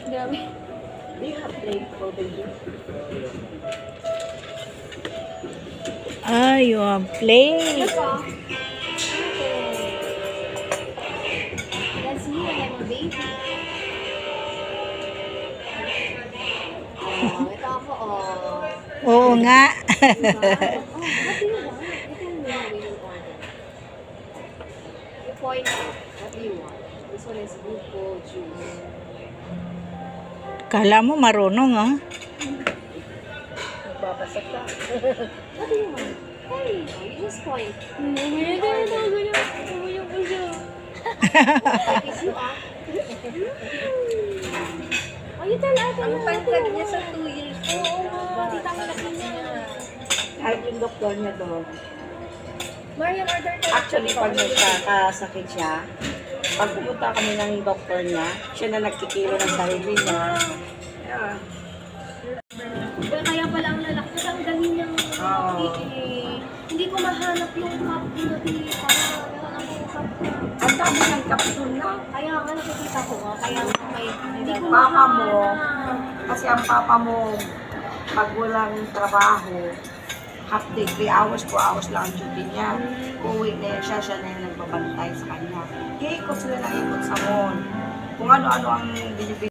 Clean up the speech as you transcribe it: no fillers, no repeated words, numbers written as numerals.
Grabe. Do you have plate for baby? Ah, you have plate. Look, oh. That's me when I'm a baby. Oh, ito ako, oh. Oo nga. Diba? Oh, what do you want? You can win a winning order. You point it. What do you want? This one is buko juice. Kala mo marunong, ah. Magbabasag ka. What do you want? Hey, you just point. Ganyan ko siya. Kiss you, ah. Oh, you tell ate. Ang pantad niya sa 2 years old. Oo, tita ang laki niya. Kahit yung doktor niya doon. Marian, order tayo. Actually, pag nagkakasakit siya, pag pumunta kami ng doktor niya, siya na nagkikilo ng sarili niya. Yeah. Kaya pala ang lalaki kasi ang dali niyang Oo. hindi ko mahanap yung cup na dito. Ang dami ng kapitol na. Kaya nga nakikita ko nga, kaya nga may hindi ko Papa mo, mahanap. kasi ang papa mo, pag walang trabaho, half day, 3 hours, 4 hours lang ang duty niya. Uwi na yun siya na yung nagbabantay sa kanya. Ikot sila ng ikot sa mall. Kung ano-ano ang binibigay.